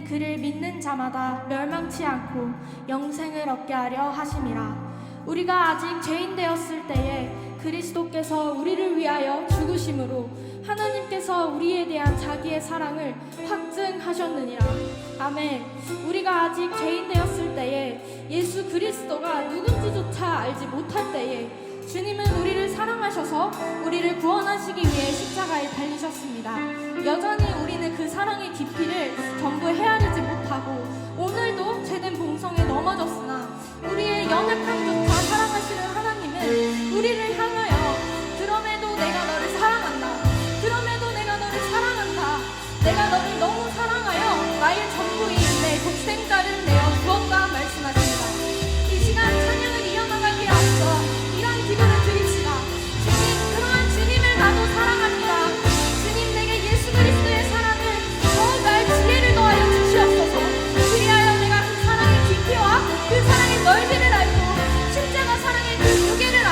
그를 믿는 자마다 멸망치 않고 영생을 얻게 하려 하심이라. 우리가 아직 죄인 되었을 때에 그리스도께서 우리를 위하여 죽으심으로 하나님께서 우리에 대한 자기의 사랑을 확증하셨느니라. 아멘. 우리가 아직 죄인 되었을 때에 예수 그리스도가 누군지조차 알지 못할 때에 주님은 우리를 사랑하셔서 우리를 구원하시기 위해 십자가에 달리셨습니다. 여전히 우리는 그 사랑의 깊이를 전부 헤아리지 못하고 오늘도 죄된 본성에 넘어졌으나 우리의 연약함조차 사랑하시는 하나님은 우리를 향하여 그럼에도 내가 너를 사랑한다. 그럼에도 내가 너를 사랑한다. 내가 너를 너무 사랑하여 나의 전부인 내 독생자를 내어 주었다 말씀하십니다. 이 시간 찬양을 이어나가기에 앞서 이런 기도를 드립시다. 주님, 그러한 주님을 나도 사랑합니다. 주님, 내게 예수 그리스도의 사랑을 더욱 날 지혜를 더하여 주시옵소서. 그리하여 내가 그 사랑의 깊이와 그 사랑의 넓이를 알고 십자가 사랑의 그 무게를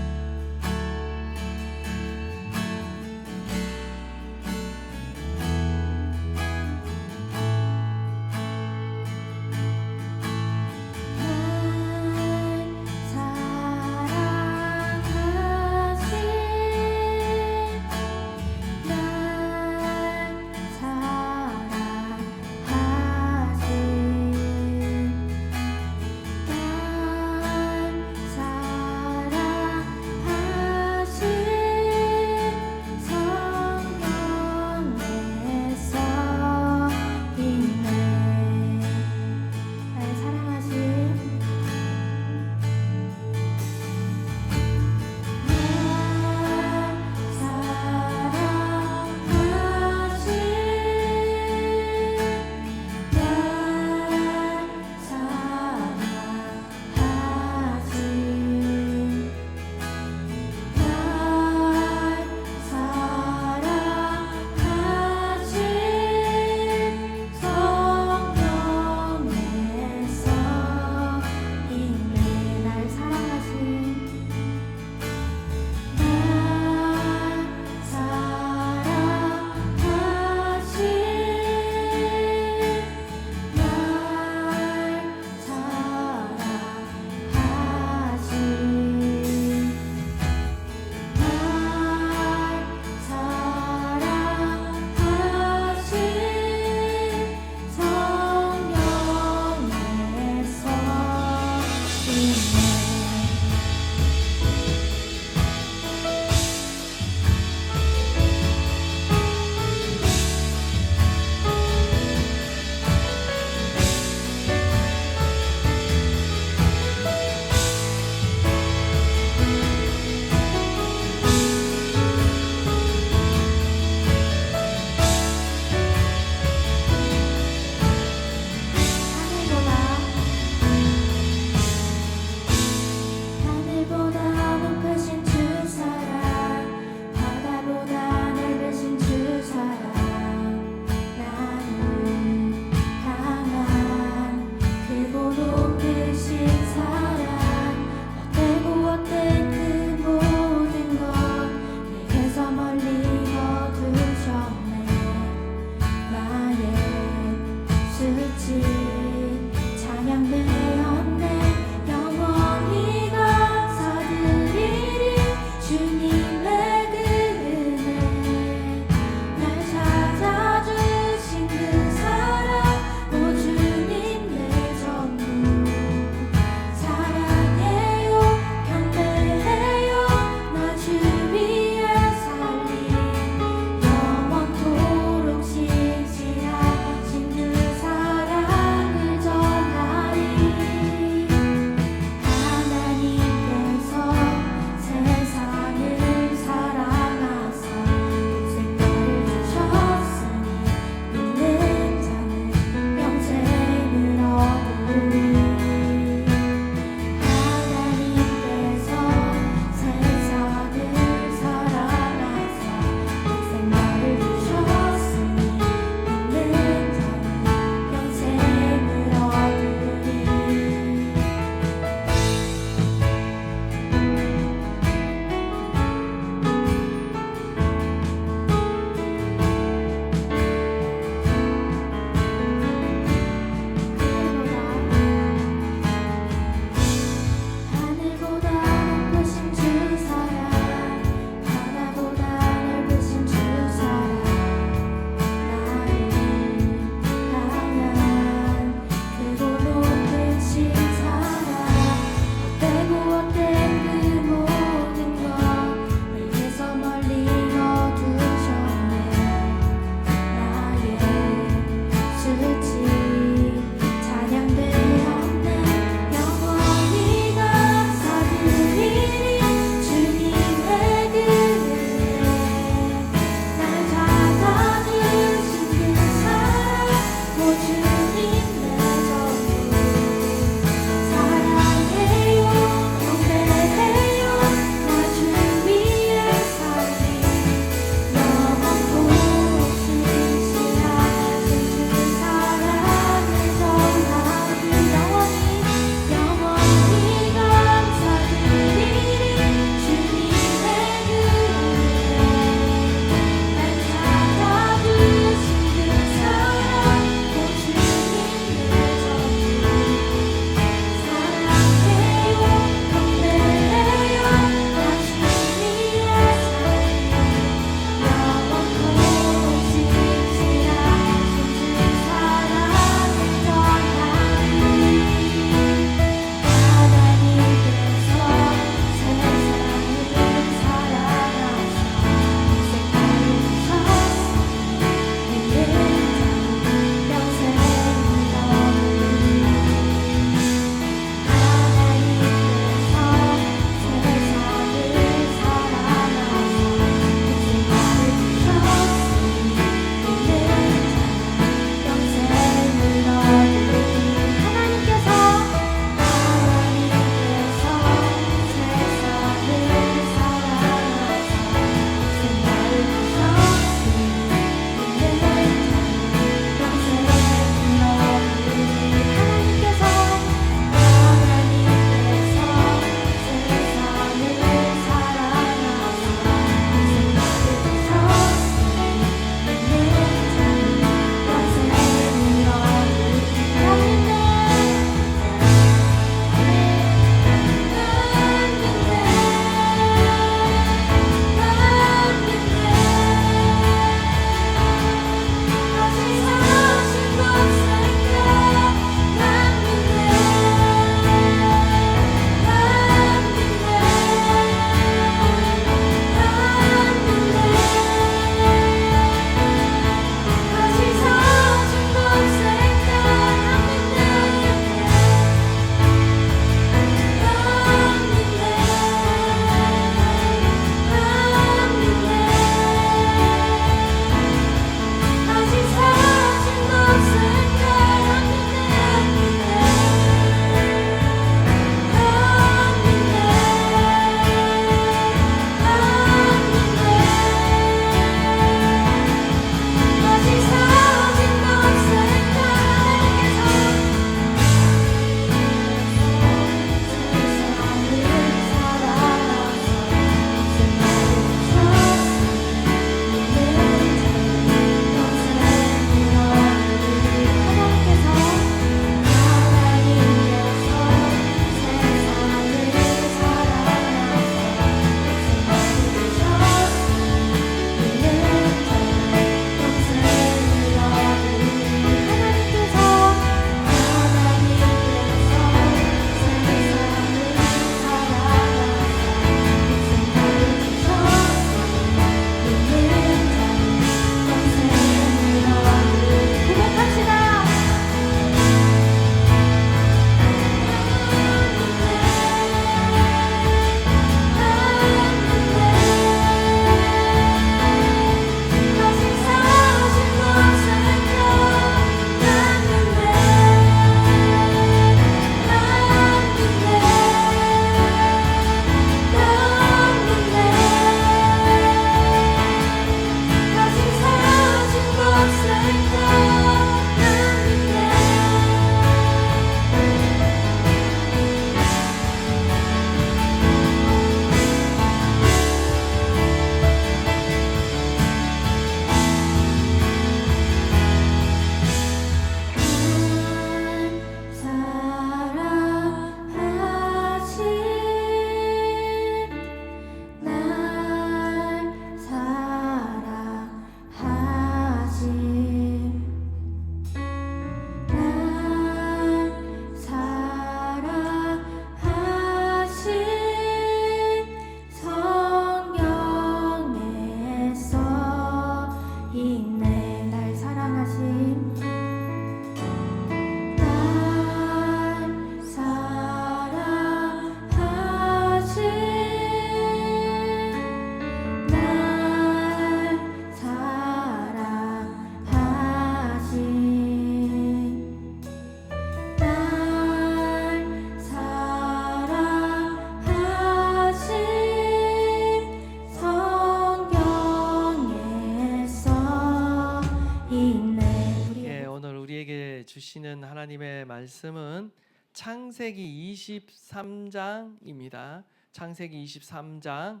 하나님의 말씀은 창세기 23장입니다. 창세기 23장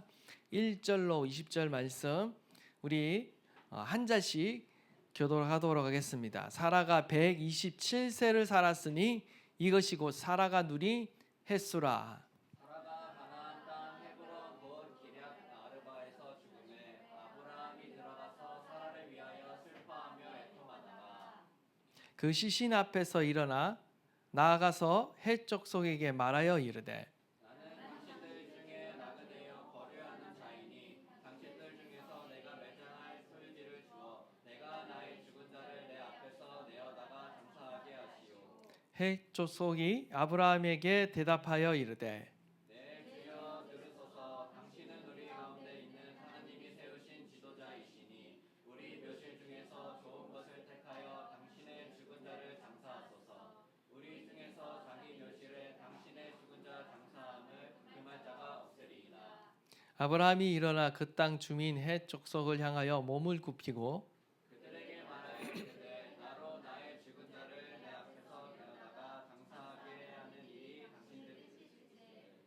1절로 20절 말씀 우리 한 절씩 교독하도록 하겠습니다. 사라가 127세를 살았으니 이것이 곧 사라가 누린 햇수라. 사라가 가나안 땅 헤브론 곧 기럇 아르바에서 죽음에 아브라함이 들어가서 사라를 위하여 슬퍼하며 애통하다가 그 시신 앞에서 일어나 나아가서 해 족속에게 말하여 이르되 나는 당신들 중에 나그네여 거류하는 자이니 당신들 중에서 내가 매장할 소유지를 주어 내가 나의 죽은 자를 내 앞에서 내어다가 장사하게 하시오. 해 족속이 아브라함에게 대답하여 이르되 내 주여 들으소서. 당신은 우리 가운데 있는 하나님이 세우신 지도자이시니 우리 묘실 중에서 좋은 것을 택하여 당신의 죽은 자를 장사하소서. 우리 중에서 자기 묘실에 당신의 죽은 자 장사함을 금할 자가 없으리이다. 아브라함이 일어나 그 땅 주민 해 족속을 향하여 몸을 굽히고 그들에게 말하여 이르되 나로 나의 죽은 자를 내 앞에서 데려다가 장사하게 하는 일이 당신들이지.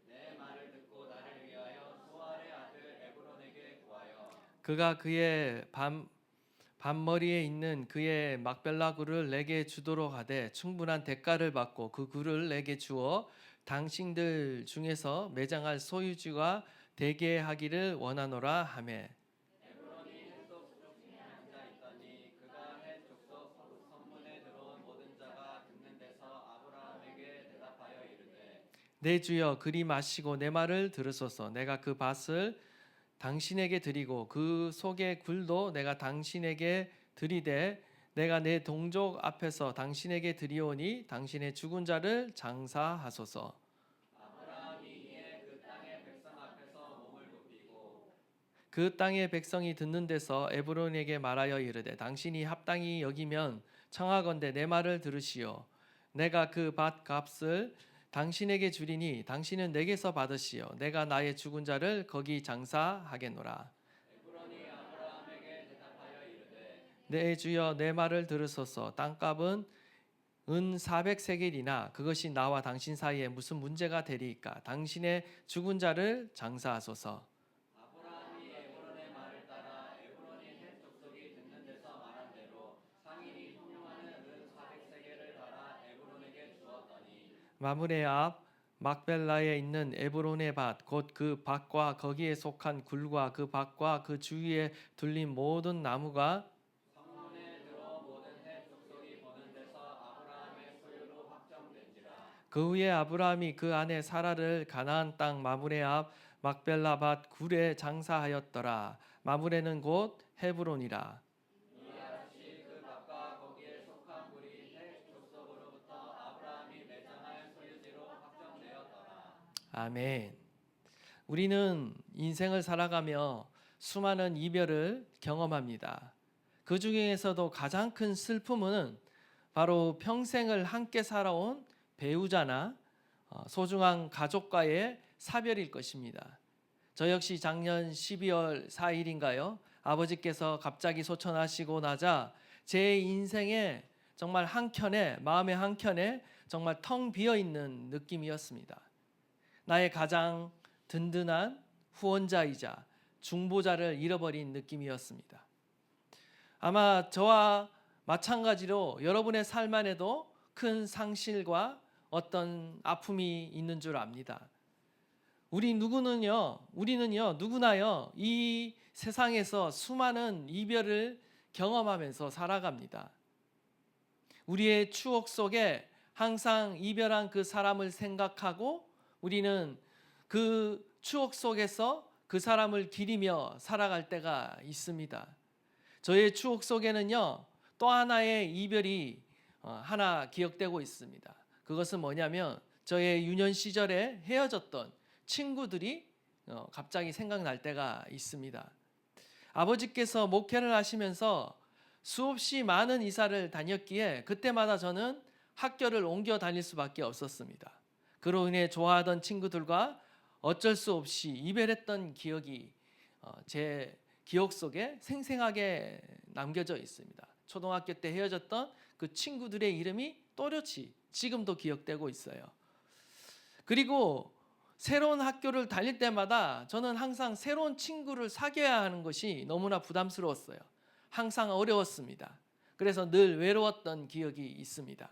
내 말을 듣고 나를 위하여 수알의 아들 에브론에게 구하여 그가 그의 밤머리에 있는 그의 막벨라 굴을 내게 주도록 하되 충분한 대가를 받고 그 굴을 내게 주어 당신들 중에서 매장할 소유지가 되게 하기를 원하노라 하매 에브론이 햇속 족속에 앉아 있더니 그가 햇 족속 성문에 들어온 모든 자가 듣는 데서 아브라함에게 대답하여 이르되 내 주여 그리 마시고 내 말을 들으소서. 내가 그 밭을 당신에게 드리고 그 속의 굴도 내가 당신에게 드리되 내가 내 동족 앞에서 당신에게 드리오니 당신의 죽은 자를 장사하소서. 아브라함이 이에 그 땅의 백성 앞에서 몸을 굽히고 그 땅의 백성이 듣는 데서 에브론에게 말하여 이르되 당신이 합당히 여기면 청하건대 내 말을 들으시오. 내가 그 밭 값을 당신에게 주리니 당신은 내게서 받으시오. 내가 나의 죽은 자를 거기 장사하겠노라. 에브론이 아브라함에게 대답하여 이르되 내 주여 내 말을 들으소서. 땅값은 은 400세겔이나 그것이 나와 당신 사이에 무슨 문제가 되리이까. 당신의 죽은 자를 장사하소서. 아브라함이 에브론의 말을 따라 에브론이 햇 족속이 듣는 데서 말한 대로 상인이 통용하는 은 400세겔을 달아 에브론에게 주었더니 마므레 앞 막벨라에 있는 에브론의 밭 곧 그 밭과 거기에 속한 굴과 그 밭과 그 주위에 둘린 모든 나무가 성문에 들어 모든 햇 족속이 보는 데서 아브라함의 소유로 확정된지라. 그 후에 아브라함이 그 아내 사라를 가나안 땅 마므레 앞 막벨라 밭 굴에 장사하였더라. 마므레는 곧 헤브론이라. 이에 다시 그 밭과 거기에 속한 굴이 햇 족속으로부터 아브라함이 매장할 소유지로 확정되었더라. 아멘. 우리는 인생을 살아가며 수많은 이별을 경험합니다. 그 중에서도 가장 큰 슬픔은 바로 평생을 함께 살아온 배우자나 소중한 가족과의 사별일 것입니다. 저 역시 작년 12월 4일인가요? 아버지께서 갑자기 소천하시고 나자 제 인생에 정말 한켠에 마음의 한켠에 정말 텅 비어 있는 느낌이었습니다. 나의 가장 든든한 후원자이자 중보자를 잃어버린 느낌이었습니다. 아마 저와 마찬가지로 여러분의 삶 안에도 큰 상실과 어떤 아픔이 있는 줄 압니다. 우리는요 누구나요 이 세상에서 수많은 이별을 경험하면서 살아갑니다. 우리의 추억 속에 항상 이별한 그 사람을 생각하고 우리는 그 추억 속에서 그 사람을 기리며 살아갈 때가 있습니다. 저의 추억 속에는요 또 하나의 이별이 하나 기억되고 있습니다. 그것은 뭐냐면 저의 유년 시절에 헤어졌던 친구들이 갑자기 생각날 때가 있습니다. 아버지께서 목회를 하시면서 수없이 많은 이사를 다녔기에 그때마다 저는 학교를 옮겨 다닐 수밖에 없었습니다. 그로 인해 좋아하던 친구들과 어쩔 수 없이 이별했던 기억이 제 기억 속에 생생하게 남겨져 있습니다. 초등학교 때 헤어졌던 그 친구들의 이름이 또렷이 지금도 기억되고 있어요. 그리고 새로운 학교를 다닐 때마다 저는 항상 새로운 친구를 사귀어야 하는 것이 너무나 부담스러웠어요. 항상 어려웠습니다. 그래서 늘 외로웠던 기억이 있습니다.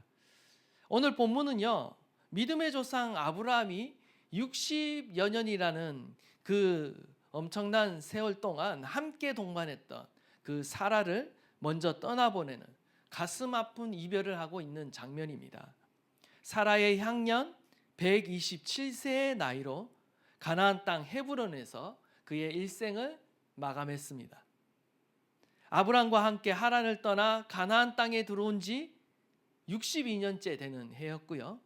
오늘 본문은요, 믿음의 조상 아브라함이 60여 년이라는 그 엄청난 세월 동안 함께 동반했던 그 사라를 먼저 떠나보내는 가슴 아픈 이별을 하고 있는 장면입니다. 사라의 향년 127세의 나이로 가나안 땅 헤브론에서 그의 일생을 마감했습니다. 아브람과 함께 하란을 떠나 가나안 땅에 들어온 지 62년째 되는 해였고요.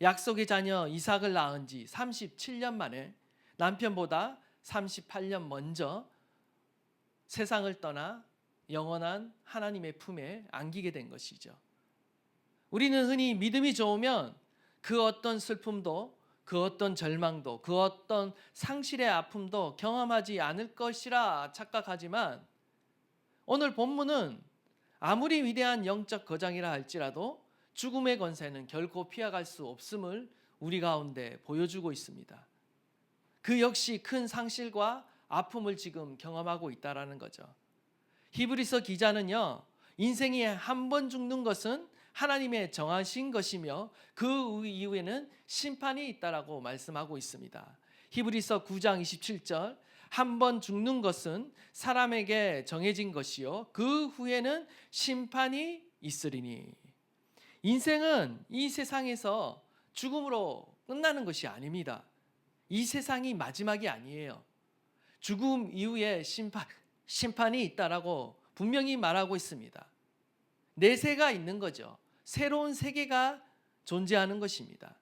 약속의 자녀 이삭을 낳은 지 37년 만에 남편보다 38년 먼저 세상을 떠나 영원한 하나님의 품에 안기게 된 것이죠. 우리는 흔히 믿음이 좋으면 그 어떤 슬픔도, 그 어떤 절망도, 그 어떤 상실의 아픔도 경험하지 않을 것이라 착각하지만 오늘 본문은 아무리 위대한 영적 거장이라 할지라도 죽음의 권세는 결코 피해갈 수 없음을 우리 가운데 보여주고 있습니다. 그 역시 큰 상실과 아픔을 지금 경험하고 있다라는 거죠. 히브리서 기자는요, 인생이 한 번 죽는 것은 하나님의 정하신 것이며 그 이후에는 심판이 있다라고 말씀하고 있습니다. 히브리서 9장 27절, 한 번 죽는 것은 사람에게 정해진 것이요 그 후에는 심판이 있으리니. 인생은 이 세상에서 죽음으로 끝나는 것이 아닙니다. 이 세상이 마지막이 아니에요. 죽음 이후에 심판이 있다라고 분명히 말하고 있습니다. 내세가 있는 거죠. 새로운 세계가 존재하는 것입니다.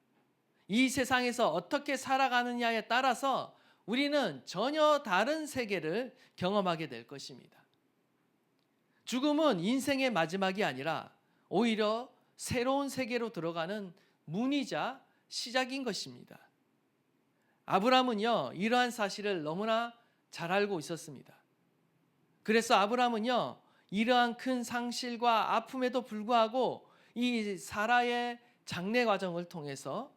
이 세상에서 어떻게 살아가느냐에 따라서 우리는 전혀 다른 세계를 경험하게 될 것입니다. 죽음은 인생의 마지막이 아니라 오히려 새로운 세계로 들어가는 문이자 시작인 것입니다. 아브라함은요, 이러한 사실을 너무나 잘 알고 있었습니다. 그래서 아브라함은요, 이러한 큰 상실과 아픔에도 불구하고 이 사라의 장례 과정을 통해서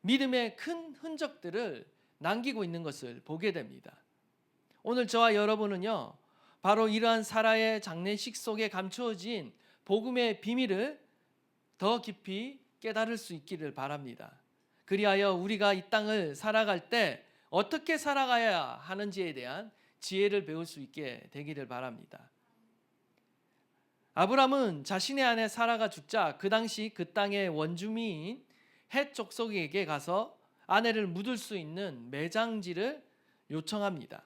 믿음의 큰 흔적들을 남기고 있는 것을 보게 됩니다. 오늘 저와 여러분은요, 바로 이러한 사라의 장례식 속에 감추어진 복음의 비밀을 더 깊이 깨달을 수 있기를 바랍니다. 그리하여 우리가 이 땅을 살아갈 때 어떻게 살아가야 하는지에 대한 지혜를 배울 수 있게 되기를 바랍니다. 아브람은 자신의 아내 사라가 죽자 그 당시 그 땅의 원주민인 헷 족속에게 가서 아내를 묻을 수 있는 매장지를 요청합니다.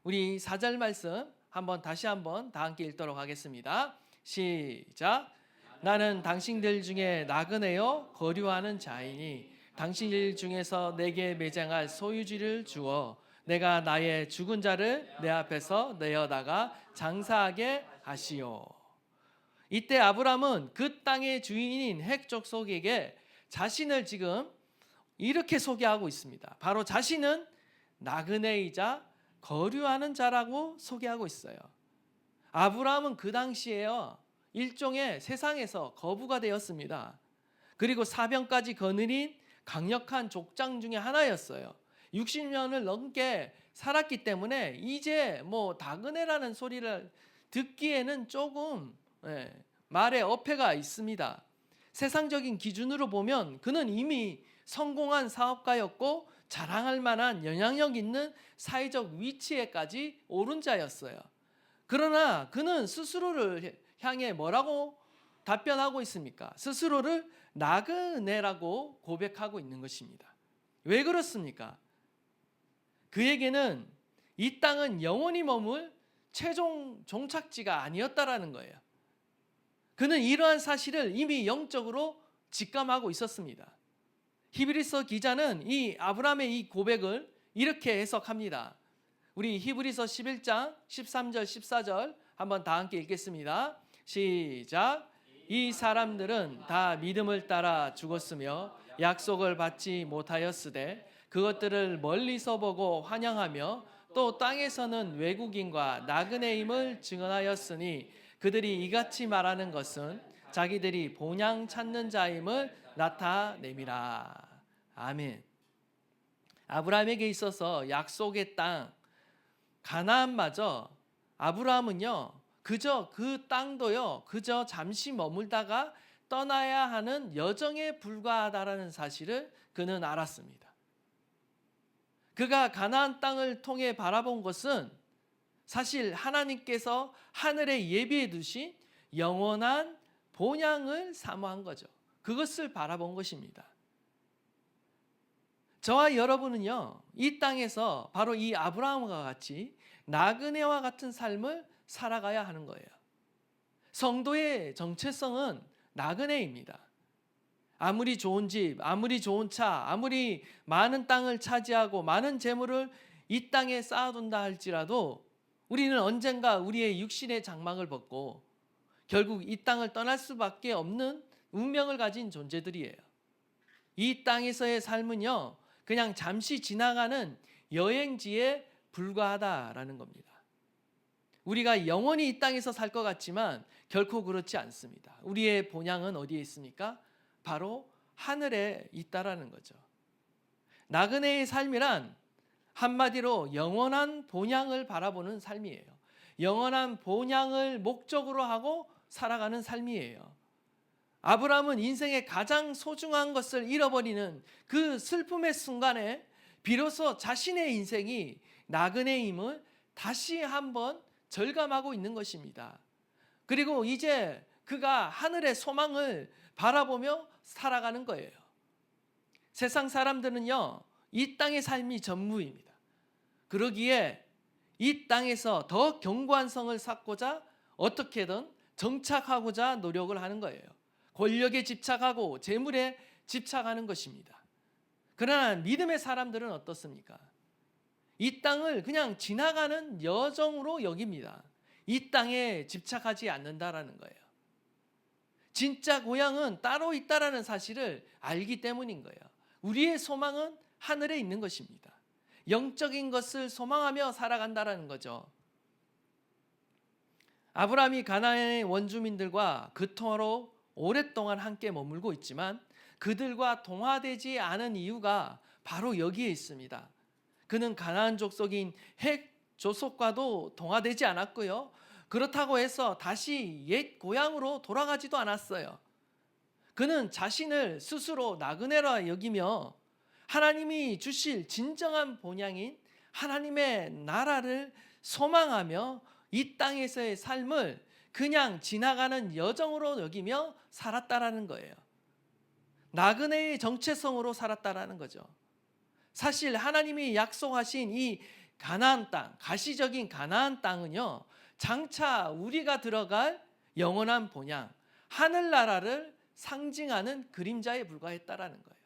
우리 4절 말씀 다시 한번 다 함께 읽도록 하겠습니다. 시작. 나는 당신들 중에 나그네요 거류하는 자이니 당신들 중에서 내게 매장할 소유지를 주어 내가 나의 죽은 자를 내 앞에서 내어다가 장사하게 하시오. 이때 아브람은 그 땅의 주인인 헷 족속에게 자신을 지금 이렇게 소개하고 있습니다. 바로 자신은 나그네이자 거류하는 자라고 소개하고 있어요. 아브람은 그 당시에요, 일종의 세상에서 거부가 되었습니다. 그리고 사병까지 거느린 강력한 족장 중에 하나였어요. 60년을 넘게 살았기 때문에 이제 나그네라는 소리를 듣기에는 조금 말에 어폐가 있습니다. 세상적인 기준으로 보면 그는 이미 성공한 사업가였고 자랑할 만한 영향력 있는 사회적 위치에까지 오른 자였어요. 그러나 그는 스스로를 향해 뭐라고 답변하고 있습니까? 스스로를 나그네라고 고백하고 있는 것입니다. 왜 그렇습니까? 그에게는 이 땅은 영원히 머물 최종 종착지가 아니었다라는 거예요. 그는 이러한 사실을 이미 영적으로 직감하고 있었습니다. 히브리서 기자는 이 아브라함의 이 고백을 이렇게 해석합니다. 우리 히브리서 11장 13절 14절 한번 다 함께 읽겠습니다. 시작. 이 사람들은 다 믿음을 따라 죽었으며 약속을 받지 못하였으되 그것들을 멀리서 보고 환영하며 또 땅에서는 외국인과 나그네임을 증언하였으니 그들이 이같이 말하는 것은 자기들이 본향 찾는 자임을 나타내미라. 아멘. 아브라함에게 있어서 약속의 땅 가나안마저 아브라함은요 그저 그 땅도요 그저 잠시 머물다가 떠나야 하는 여정에 불과하다라는 사실을 그는 알았습니다. 그가 가나안 땅을 통해 바라본 것은 사실 하나님께서 하늘에 예비해 두신 영원한 본향을 사모한 거죠. 그것을 바라본 것입니다. 저와 여러분은요 이 땅에서 바로 이 아브라함과 같이 나그네와 같은 삶을 살아가야 하는 거예요. 성도의 정체성은 나그네입니다. 아무리 좋은 집, 아무리 좋은 차, 아무리 많은 땅을 차지하고 많은 재물을 이 땅에 쌓아둔다 할지라도 우리는 언젠가 우리의 육신의 장막을 벗고 결국 이 땅을 떠날 수밖에 없는 운명을 가진 존재들이에요. 이 땅에서의 삶은요 그냥 잠시 지나가는 여행지에 불과하다라는 겁니다. 우리가 영원히 이 땅에서 살 것 같지만 결코 그렇지 않습니다. 우리의 본향은 어디에 있습니까? 바로 하늘에 있다라는 거죠. 나그네의 삶이란 한마디로 영원한 본향을 바라보는 삶이에요. 영원한 본향을 목적으로 하고 살아가는 삶이에요. 아브라함은 인생의 가장 소중한 것을 잃어버리는 그 슬픔의 순간에 비로소 자신의 인생이 나그네임을 다시 한번 절감하고 있는 것입니다. 그리고 이제 그가 하늘의 소망을 바라보며 살아가는 거예요. 세상 사람들은요 이 땅의 삶이 전부입니다. 그러기에 이 땅에서 더 견고한 성을 쌓고자 어떻게든 정착하고자 노력을 하는 거예요. 권력에 집착하고 재물에 집착하는 것입니다. 그러나 믿음의 사람들은 어떻습니까? 이 땅을 그냥 지나가는 여정으로 여깁니다. 이 땅에 집착하지 않는다라는 거예요. 진짜 고향은 따로 있다라는 사실을 알기 때문인 거예요. 우리의 소망은 하늘에 있는 것입니다. 영적인 것을 소망하며 살아간다라는 거죠. 아브라함이 가나안의 원주민들과 그토록 오랫동안 함께 머물고 있지만 그들과 동화되지 않은 이유가 바로 여기에 있습니다. 그는 가나안 족속인 헷 족속과도 동화되지 않았고요. 그렇다고 해서 다시 옛 고향으로 돌아가지도 않았어요. 그는 자신을 스스로 나그네라 여기며 하나님이 주실 진정한 본향인 하나님의 나라를 소망하며 이 땅에서의 삶을 그냥 지나가는 여정으로 여기며 살았다라는 거예요. 나그네의 정체성으로 살았다라는 거죠. 사실 하나님이 약속하신 이 가나안 땅, 가시적인 가나안 땅은요, 장차 우리가 들어갈 영원한 본향, 하늘나라를 상징하는 그림자에 불과했다라는 거예요.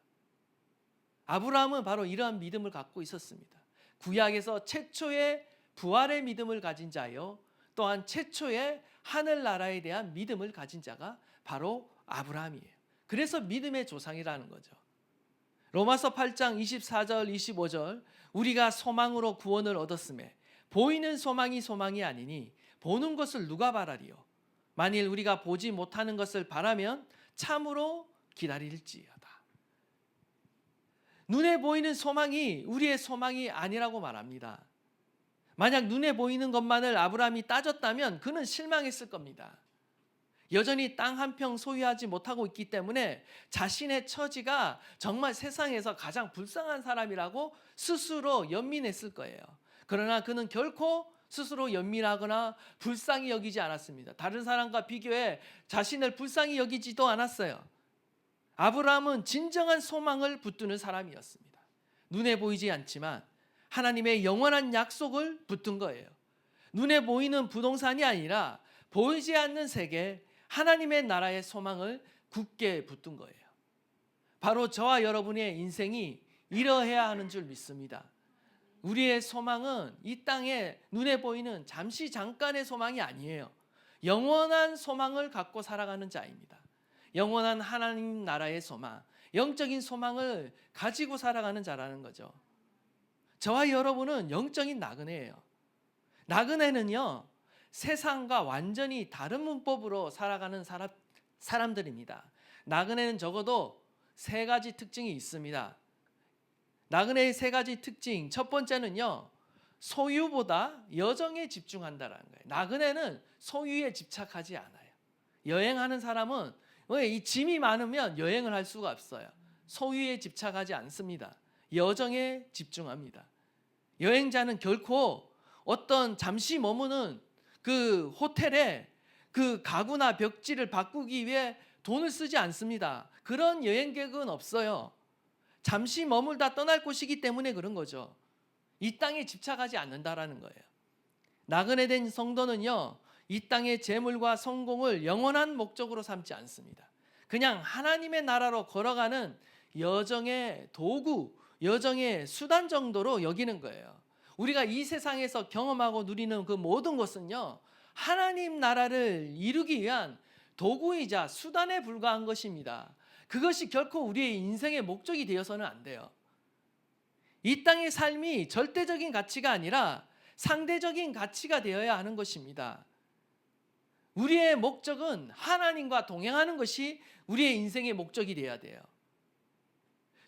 아브라함은 바로 이러한 믿음을 갖고 있었습니다. 구약에서 최초의 부활의 믿음을 가진 자요, 또한 최초의 하늘나라에 대한 믿음을 가진 자가 바로 아브라함이에요. 그래서 믿음의 조상이라는 거죠. 로마서 8장 24절 25절 우리가 소망으로 구원을 얻었음에 보이는 소망이 소망이 아니니 보는 것을 누가 바라리요. 만일 우리가 보지 못하는 것을 바라면 참으로 기다릴지어다. 눈에 보이는 소망이 우리의 소망이 아니라고 말합니다. 만약 눈에 보이는 것만을 아브라함이 따졌다면 그는 실망했을 겁니다. 여전히 땅 한 평 소유하지 못하고 있기 때문에 자신의 처지가 정말 세상에서 가장 불쌍한 사람이라고 스스로 연민했을 거예요. 그러나 그는 결코 스스로 연민하거나 불쌍히 여기지 않았습니다. 다른 사람과 비교해 자신을 불쌍히 여기지도 않았어요. 아브라함은 진정한 소망을 붙드는 사람이었습니다. 눈에 보이지 않지만 하나님의 영원한 약속을 붙든 거예요. 눈에 보이는 부동산이 아니라 보이지 않는 세계, 하나님의 나라의 소망을 굳게 붙든 거예요. 바로 저와 여러분의 인생이 이러해야 하는 줄 믿습니다. 우리의 소망은 이 땅에 눈에 보이는 잠시 잠깐의 소망이 아니에요. 영원한 소망을 갖고 살아가는 자입니다. 영원한 하나님 나라의 소망, 영적인 소망을 가지고 살아가는 자라는 거죠. 저와 여러분은 영적인 나그네예요. 나그네는요, 세상과 완전히 다른 문법으로 살아가는 사람들입니다. 나그네는 적어도 세 가지 특징이 있습니다. 나그네의 세 가지 특징, 첫 번째는요, 소유보다 여정에 집중한다라는 거예요. 나그네는 소유에 집착하지 않아요. 여행하는 사람은 왜 이 짐이 많으면 여행을 할 수가 없어요. 소유에 집착하지 않습니다. 여정에 집중합니다. 여행자는 결코 어떤 잠시 머무는 그 호텔에 그 가구나 벽지를 바꾸기 위해 돈을 쓰지 않습니다. 그런 여행객은 없어요. 잠시 머물다 떠날 곳이기 때문에 그런 거죠. 이 땅에 집착하지 않는다라는 거예요. 나그네 된 성도는요, 이 땅의 재물과 성공을 영원한 목적으로 삼지 않습니다. 그냥 하나님의 나라로 걸어가는 여정의 도구, 여정의 수단 정도로 여기는 거예요. 우리가 이 세상에서 경험하고 누리는 그 모든 것은요, 하나님 나라를 이루기 위한 도구이자 수단에 불과한 것입니다. 그것이 결코 우리의 인생의 목적이 되어서는 안 돼요. 이 땅의 삶이 절대적인 가치가 아니라 상대적인 가치가 되어야 하는 것입니다. 우리의 목적은 하나님과 동행하는 것이 우리의 인생의 목적이 되어야 돼요.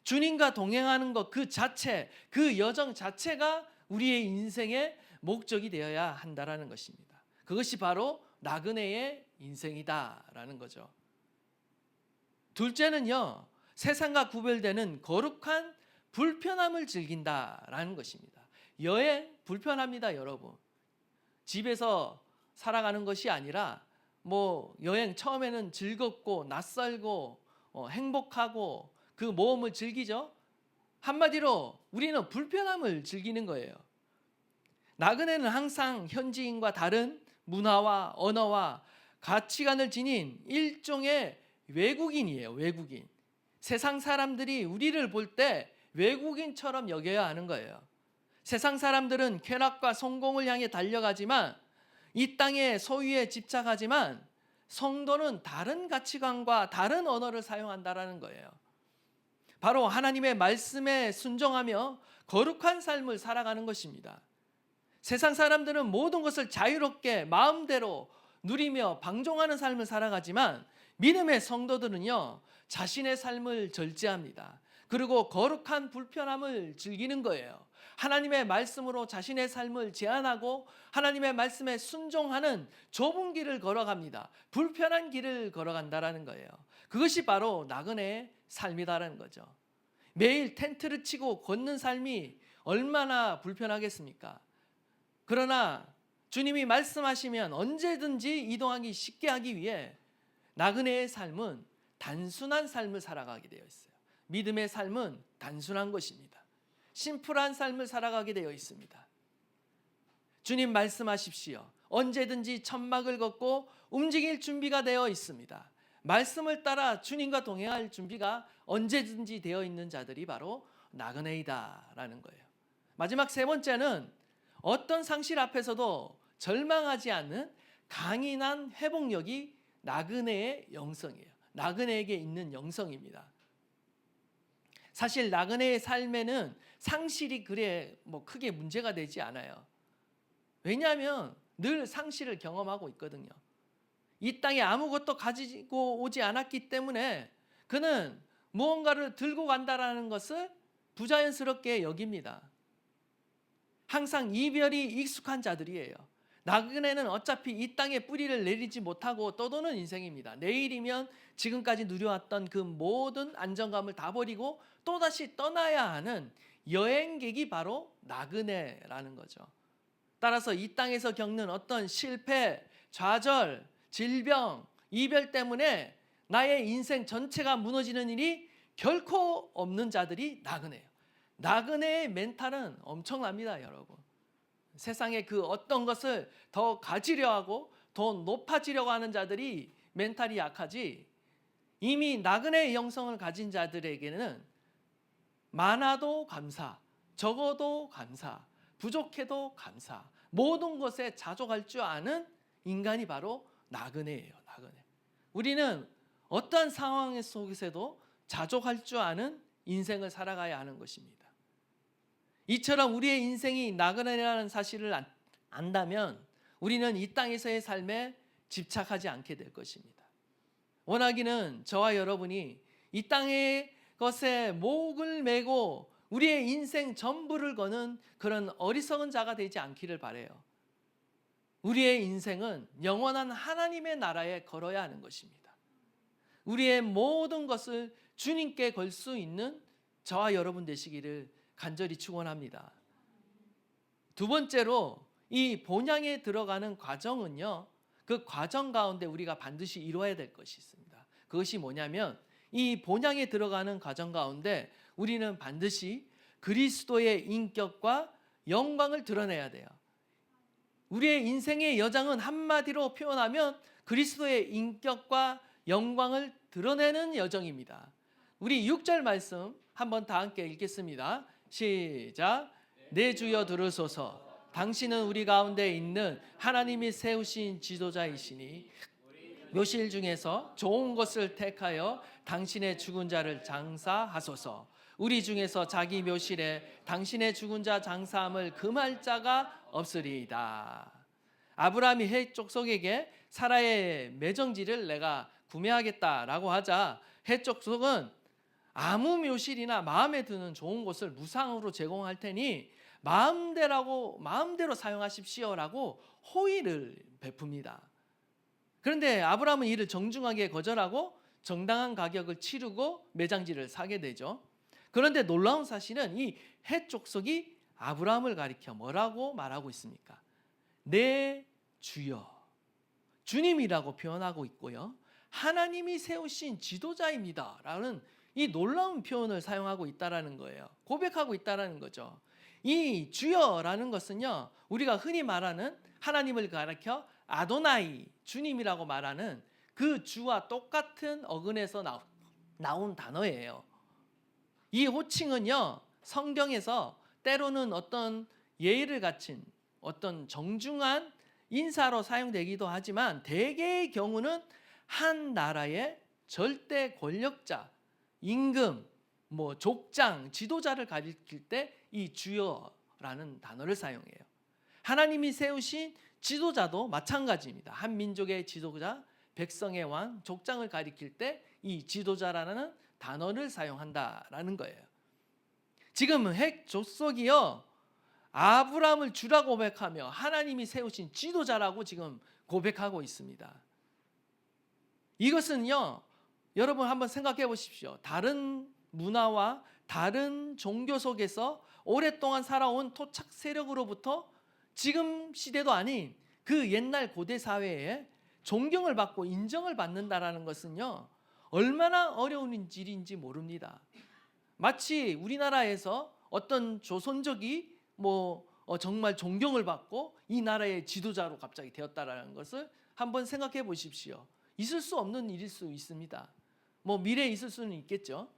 주님과 동행하는 것 그 자체, 그 여정 자체가 우리의 인생의 목적이 되어야 한다라는 것입니다. 그것이 바로 나그네의 인생이다라는 거죠. 둘째는요, 세상과 구별되는 거룩한 불편함을 즐긴다라는 것입니다. 여행 불편합니다, 여러분. 집에서 살아가는 것이 아니라 여행 처음에는 즐겁고 낯설고 행복하고 그 모험을 즐기죠. 한마디로 우리는 불편함을 즐기는 거예요. 나그네는 항상 현지인과 다른 문화와 언어와 가치관을 지닌 일종의 외국인이에요. 외국인. 세상 사람들이 우리를 볼 때 외국인처럼 여겨야 하는 거예요. 세상 사람들은 쾌락과 성공을 향해 달려가지만 이 땅의 소유에 집착하지만 성도는 다른 가치관과 다른 언어를 사용한다라는 거예요. 바로 하나님의 말씀에 순종하며 거룩한 삶을 살아가는 것입니다. 세상 사람들은 모든 것을 자유롭게 마음대로 누리며 방종하는 삶을 살아가지만 믿음의 성도들은요, 자신의 삶을 절제합니다. 그리고 거룩한 불편함을 즐기는 거예요. 하나님의 말씀으로 자신의 삶을 제한하고 하나님의 말씀에 순종하는 좁은 길을 걸어갑니다. 불편한 길을 걸어간다라는 거예요. 그것이 바로 나그네의 삶이다라는 거죠. 매일 텐트를 치고 걷는 삶이 얼마나 불편하겠습니까? 그러나 주님이 말씀하시면 언제든지 이동하기 쉽게 하기 위해 나그네의 삶은 단순한 삶을 살아가게 되어 있어요. 믿음의 삶은 단순한 것입니다. 심플한 삶을 살아가게 되어 있습니다. 주님 말씀하십시오. 언제든지 천막을 걷고 움직일 준비가 되어 있습니다. 말씀을 따라 주님과 동행할 준비가 언제든지 되어 있는 자들이 바로 나그네이다라는 거예요. 마지막 세 번째는 어떤 상실 앞에서도 절망하지 않는 강인한 회복력이 나그네의 영성이에요. 나그네에게 있는 영성입니다. 사실 나그네의 삶에는 상실이 그래 크게 문제가 되지 않아요. 왜냐하면 늘 상실을 경험하고 있거든요. 이 땅에 아무것도 가지고 오지 않았기 때문에 그는 무언가를 들고 간다라는 것을 부자연스럽게 여깁니다. 항상 이별이 익숙한 자들이에요. 나그네는 어차피 이 땅에 뿌리를 내리지 못하고 떠도는 인생입니다. 내일이면 지금까지 누려왔던 그 모든 안정감을 다 버리고 또다시 떠나야 하는 여행객이 바로 나그네라는 거죠. 따라서 이 땅에서 겪는 어떤 실패, 좌절, 질병, 이별 때문에 나의 인생 전체가 무너지는 일이 결코 없는 자들이 나그네예요. 나그네의 멘탈은 엄청납니다, 여러분. 세상에 그 어떤 것을 더 가지려 하고 더 높아지려고 하는 자들이 멘탈이 약하지, 이미 나그네의 영성을 가진 자들에게는 많아도 감사, 적어도 감사, 부족해도 감사, 모든 것에 자족할 줄 아는 인간이 바로 나그네예요. 나그네. 우리는 어떠한 상황 속에서도 자족할 줄 아는 인생을 살아가야 하는 것입니다. 이처럼 우리의 인생이 나그네라는 사실을 안다면 우리는 이 땅에서의 삶에 집착하지 않게 될 것입니다. 원하기는 저와 여러분이 이 땅의 것에 목을 메고 우리의 인생 전부를 거는 그런 어리석은 자가 되지 않기를 바라요. 우리의 인생은 영원한 하나님의 나라에 걸어야 하는 것입니다. 우리의 모든 것을 주님께 걸 수 있는 저와 여러분 되시기를 간절히 축원합니다. 두 번째로 이 본향에 들어가는 과정은요, 그 과정 가운데 우리가 반드시 이루어야 될 것이 있습니다. 그것이 뭐냐면 이 본향에 들어가는 과정 가운데 우리는 반드시 그리스도의 인격과 영광을 드러내야 돼요. 우리의 인생의 여정은 한마디로 표현하면 그리스도의 인격과 영광을 드러내는 여정입니다. 우리 6절 말씀 한번 다 함께 읽겠습니다. 시작. 내 주여 들으소서. 당신은 우리 가운데 있는 하나님이 세우신 지도자이시니 묘실 중에서 좋은 것을 택하여 당신의 죽은 자를 장사하소서. 우리 중에서 자기 묘실에 당신의 죽은 자 장사함을 금할 자가 없으리이다. 아브라함이 헷 족속에게 사라의 매정지를 내가 구매하겠다라고 하자 헷 족속은 아무 묘실이나 마음에 드는 좋은 곳을 무상으로 제공할 테니 마음대로 사용하십시오라고 호의를 베풉니다. 그런데 아브라함은 이를 정중하게 거절하고 정당한 가격을 치르고 매장지를 사게 되죠. 그런데 놀라운 사실은 이 헷 족속이 아브라함을 가리켜 뭐라고 말하고 있습니까? 내 주여, 주님이라고 표현하고 있고요. 하나님이 세우신 지도자입니다 라는 이 놀라운 표현을 사용하고 있다는 거예요. 고백하고 있다는 거죠. 이 주여라는 것은요, 우리가 흔히 말하는 하나님을 가리켜 아도나이, 주님이라고 말하는 그 주와 똑같은 어근에서 나온 단어예요. 이 호칭은요, 성경에서 때로는 어떤 예의를 갖춘 어떤 정중한 인사로 사용되기도 하지만 대개의 경우는 한 나라의 절대 권력자, 임금, 족장, 지도자를 가리킬 때 이 주여라는 단어를 사용해요. 하나님이 세우신 지도자도 마찬가지입니다. 한 민족의 지도자, 백성의 왕, 족장을 가리킬 때 이 지도자라는 단어를 사용한다라는 거예요. 지금 헷 족속이요, 아브라함을 주라고 고백하며 하나님이 세우신 지도자라고 지금 고백하고 있습니다. 이것은요, 여러분 한번 생각해 보십시오. 다른 문화와 다른 종교 속에서 오랫동안 살아온 토착 세력으로부터 지금 시대도 아닌 그 옛날 고대 사회에 존경을 받고 인정을 받는다라는 것은요, 얼마나 어려운 일인지 모릅니다. 마치 우리나라에서 어떤 조선족이 정말 존경을 받고 이 나라의 지도자로 갑자기 되었다라는 것을 한번 생각해 보십시오. 있을 수 없는 일일 수 있습니다. 미래에 있을 수는 있겠죠.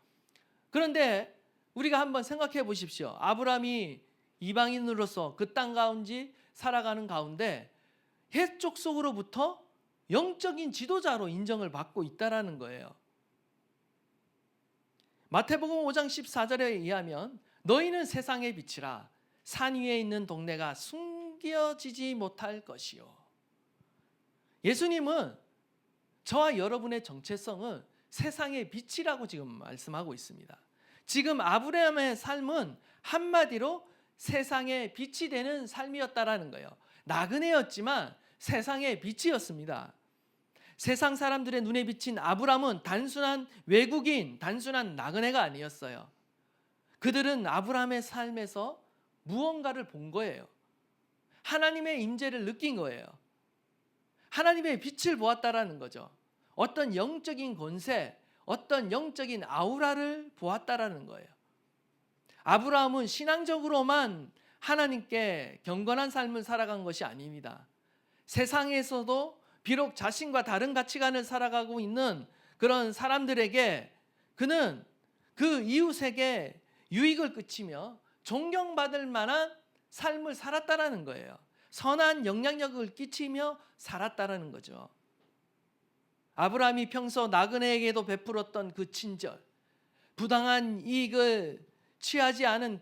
그런데 우리가 한번 생각해 보십시오. 아브라함이 이방인으로서 그 땅 가운데 살아가는 가운데 헷 족속으로부터 영적인 지도자로 인정을 받고 있다라는 거예요. 마태복음 5장 14절에 의하면 너희는 세상의 빛이라. 산 위에 있는 동네가 숨겨지지 못할 것이요. 예수님은 저와 여러분의 정체성은 세상의 빛이라고 지금 말씀하고 있습니다. 지금 아브라함의 삶은 한마디로 세상의 빛이 되는 삶이었다라는 거예요. 나그네였지만 세상의 빛이었습니다. 세상 사람들의 눈에 비친 아브라함은 단순한 외국인, 단순한 나그네가 아니었어요. 그들은 아브라함의 삶에서 무언가를 본 거예요. 하나님의 임재를 느낀 거예요. 하나님의 빛을 보았다라는 거죠. 어떤 영적인 권세, 어떤 영적인 아우라를 보았다라는 거예요. 아브라함은 신앙적으로만 하나님께 경건한 삶을 살아간 것이 아닙니다. 세상에서도 비록 자신과 다른 가치관을 살아가고 있는 그런 사람들에게 그는 그 이웃에게 유익을 끼치며 존경받을 만한 삶을 살았다라는 거예요. 선한 영향력을 끼치며 살았다라는 거죠. 아브라함이 평소 나그네에게도 베풀었던 그 친절, 부당한 이익을 취하지 않은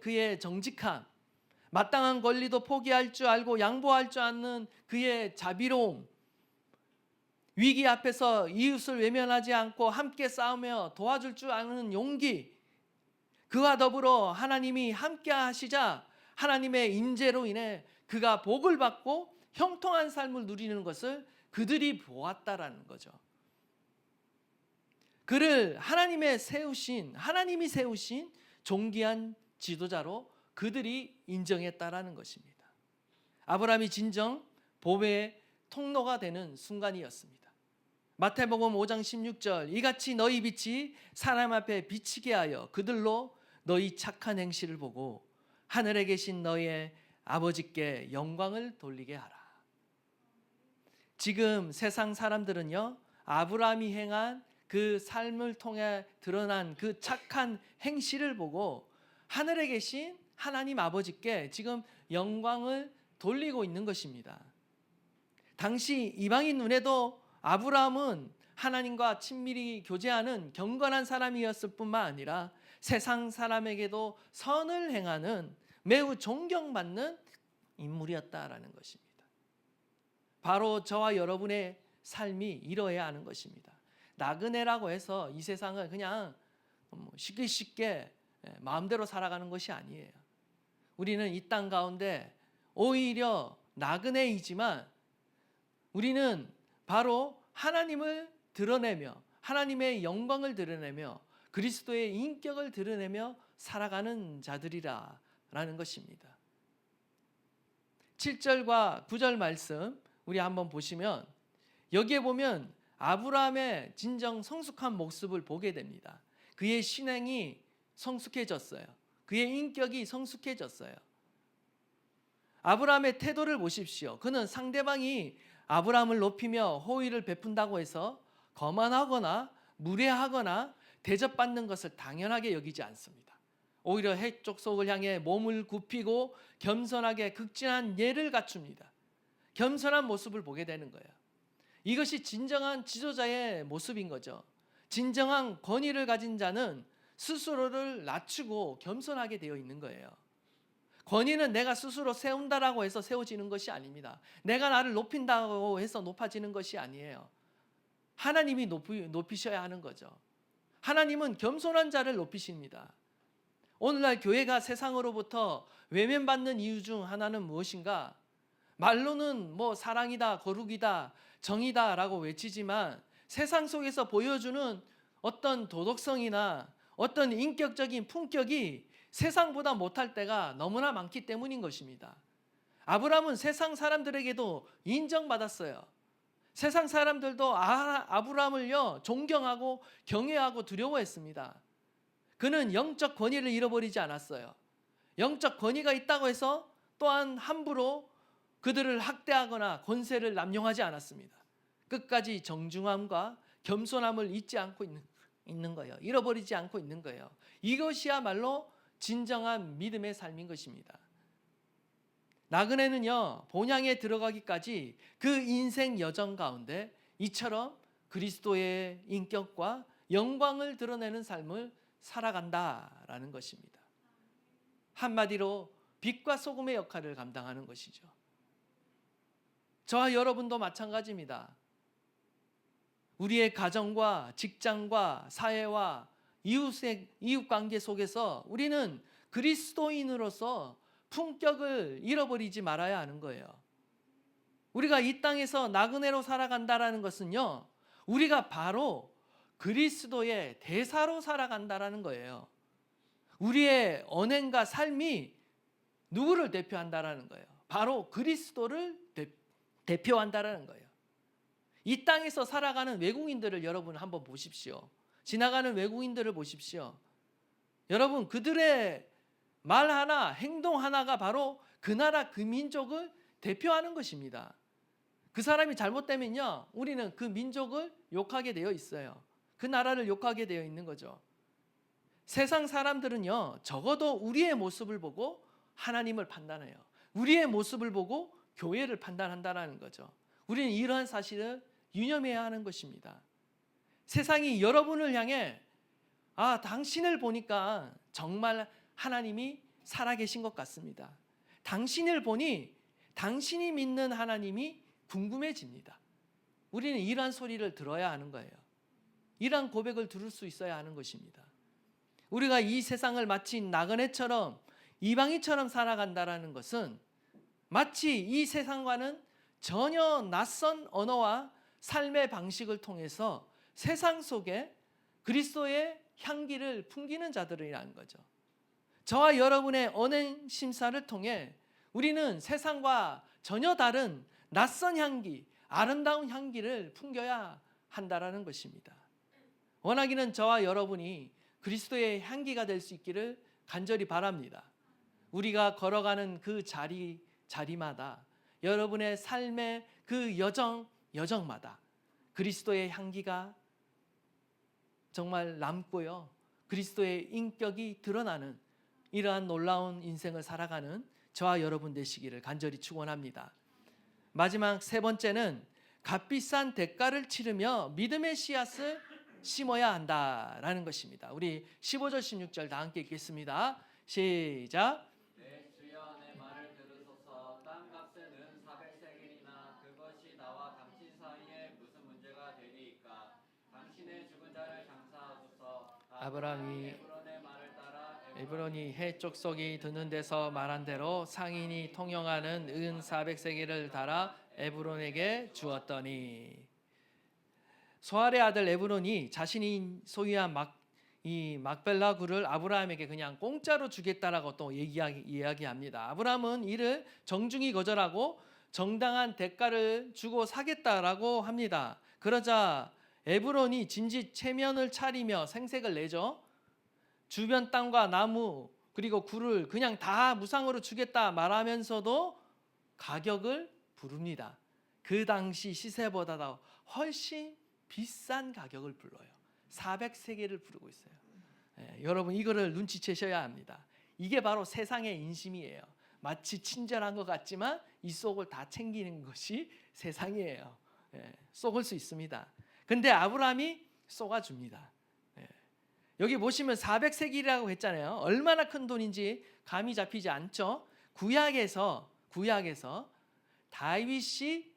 그의 정직함, 마땅한 권리도 포기할 줄 알고 양보할 줄 아는 그의 자비로움, 위기 앞에서 이웃을 외면하지 않고 함께 싸우며 도와줄 줄 아는 용기, 그와 더불어 하나님이 함께 하시자 하나님의 임재로 인해 그가 복을 받고 형통한 삶을 누리는 것을 그들이 보았다라는 거죠. 그를 하나님이 세우신 존귀한 지도자로 그들이 인정했다라는 것입니다. 아브라함이 진정 복의 통로가 되는 순간이었습니다. 마태복음 5장 16절, 이같이 너희 빛이 사람 앞에 비치게 하여 그들로 너희 착한 행실을 보고 하늘에 계신 너희의 아버지께 영광을 돌리게 하라. 지금 세상 사람들은요, 아브라함이 행한 그 삶을 통해 드러난 그 착한 행실을 보고 하늘에 계신 하나님 아버지께 지금 영광을 돌리고 있는 것입니다. 당시 이방인 눈에도 아브라함은 하나님과 친밀히 교제하는 경건한 사람이었을 뿐만 아니라 세상 사람에게도 선을 행하는 매우 존경받는 인물이었다라는 것입니다. 바로 저와 여러분의 삶이 이러해야 하는 것입니다. 나그네라고 해서 이 세상을 그냥 쉽게 마음대로 살아가는 것이 아니에요. 우리는 이 땅 가운데 오히려 나그네이지만 우리는 바로 하나님을 드러내며 하나님의 영광을 드러내며 그리스도의 인격을 드러내며 살아가는 자들이라는 것입니다. 7절과 9절 말씀 우리 한번 보시면 여기에 보면 아브라함의 진정 성숙한 모습을 보게 됩니다. 그의 신앙이 성숙해졌어요. 그의 인격이 성숙해졌어요. 아브라함의 태도를 보십시오. 그는 상대방이 아브라함을 높이며 호의를 베푼다고 해서 거만하거나 무례하거나 대접받는 것을 당연하게 여기지 않습니다. 오히려 해쪽 속을 향해 몸을 굽히고 겸손하게 극진한 예를 갖춥니다. 겸손한 모습을 보게 되는 거예요. 이것이 진정한 지도자의 모습인 거죠. 진정한 권위를 가진 자는 스스로를 낮추고 겸손하게 되어 있는 거예요. 권위는 내가 스스로 세운다라고 해서 세워지는 것이 아닙니다. 내가 나를 높인다고 해서 높아지는 것이 아니에요. 하나님이 높이셔야 하는 거죠. 하나님은 겸손한 자를 높이십니다. 오늘날 교회가 세상으로부터 외면받는 이유 중 하나는 무엇인가? 말로는 사랑이다, 거룩이다, 정의다라고 외치지만 세상 속에서 보여주는 어떤 도덕성이나 어떤 인격적인 품격이 세상보다 못할 때가 너무나 많기 때문인 것입니다. 아브라함은 세상 사람들에게도 인정받았어요. 세상 사람들도 아브라함을요 존경하고 경외하고 두려워했습니다. 그는 영적 권위를 잃어버리지 않았어요. 영적 권위가 있다고 해서 또한 함부로 그들을 학대하거나 권세를 남용하지 않았습니다. 끝까지 정중함과 겸손함을 잊지 않고 있는 거예요. 잃어버리지 않고 있는 거예요. 이것이야말로 진정한 믿음의 삶인 것입니다. 나그네는요 본향에 들어가기까지 그 인생 여정 가운데 이처럼 그리스도의 인격과 영광을 드러내는 삶을 살아간다라는 것입니다. 한마디로 빛과 소금의 역할을 감당하는 것이죠. 저와 여러분도 마찬가지입니다. 우리의 가정과 직장과 사회와 이웃 관계 속에서 우리는 그리스도인으로서 품격을 잃어버리지 말아야 하는 거예요. 우리가 이 땅에서 나그네로 살아간다라는 것은요, 우리가 바로 그리스도의 대사로 살아간다라는 거예요. 우리의 언행과 삶이 누구를 대표한다라는 거예요? 바로 그리스도를 대표한다라는 거예요. 이 땅에서 살아가는 외국인들을 여러분 한번 보십시오. 지나가는 외국인들을 보십시오. 여러분 그들의 말 하나, 행동 하나가 바로 그 나라, 그 민족을 대표하는 것입니다. 그 사람이 잘못되면요, 우리는 그 민족을 욕하게 되어 있어요. 그 나라를 욕하게 되어 있는 거죠. 세상 사람들은요, 적어도 우리의 모습을 보고 하나님을 판단해요. 우리의 모습을 보고 교회를 판단한다는 거죠. 우리는 이러한 사실을 유념해야 하는 것입니다. 세상이 여러분을 향해 당신을 보니까 정말 하나님이 살아계신 것 같습니다. 당신을 보니 당신이 믿는 하나님이 궁금해집니다. 우리는 이러한 소리를 들어야 하는 거예요. 이러한 고백을 들을 수 있어야 하는 것입니다. 우리가 이 세상을 마치 나그네처럼 이방인처럼 살아간다라는 것은 마치 이 세상과는 전혀 낯선 언어와 삶의 방식을 통해서 세상 속에 그리스도의 향기를 풍기는 자들이라는 거죠. 저와 여러분의 언행 심사를 통해 우리는 세상과 전혀 다른 낯선 향기, 아름다운 향기를 풍겨야 한다라는 것입니다. 원하기는 저와 여러분이 그리스도의 향기가 될 수 있기를 간절히 바랍니다. 우리가 걸어가는 그 자리마다 여러분의 삶의 그 여정마다 그리스도의 향기가 정말 남고요. 그리스도의 인격이 드러나는 이러한 놀라운 인생을 살아가는 저와 여러분 되시기를 간절히 축원합니다. 마지막 세 번째는 값비싼 대가를 치르며 믿음의 씨앗을 심어야 한다라는 것입니다. 우리 15절 16절 다 함께 읽겠습니다. 시작. 내 주여 내 말을 들으소서. 땅값은 은 400세겔이나 그것이 나와 당신 사이에 무슨 문제가 되리이까. 당신의 죽은 자를 장사하소서. 아브라함이 에브론의 말을 따라 에브론이 해 족속이 듣는 데서 말한 대로 상인이 통용하는 은 400세겔을 달아 에브론에게 주었더니, 소알의 아들 에브론이 자신이 소유한 이 막벨라 굴을 아브라함에게 그냥 공짜로 주겠다라고 또 이야기합니다. 아브라함은 이를 정중히 거절하고 정당한 대가를 주고 사겠다라고 합니다. 그러자 에브론이 진지 체면을 차리며 생색을 내죠. 주변 땅과 나무 그리고 굴을 그냥 다 무상으로 주겠다 말하면서도 가격을 부릅니다. 그 당시 시세보다 훨씬 비싼 가격을 불러요. 400세겔을 부르고 있어요. 여러분 이거를 눈치채셔야 합니다. 이게 바로 세상의 인심이에요. 마치 친절한 것 같지만 이 속을 다 챙기는 것이 세상이에요. 속을 수 있습니다. 근데 아브라함이 쏘아줍니다. 여기 보시면 400세겔이라고 했잖아요. 얼마나 큰 돈인지 감이 잡히지 않죠. 구약에서 다윗이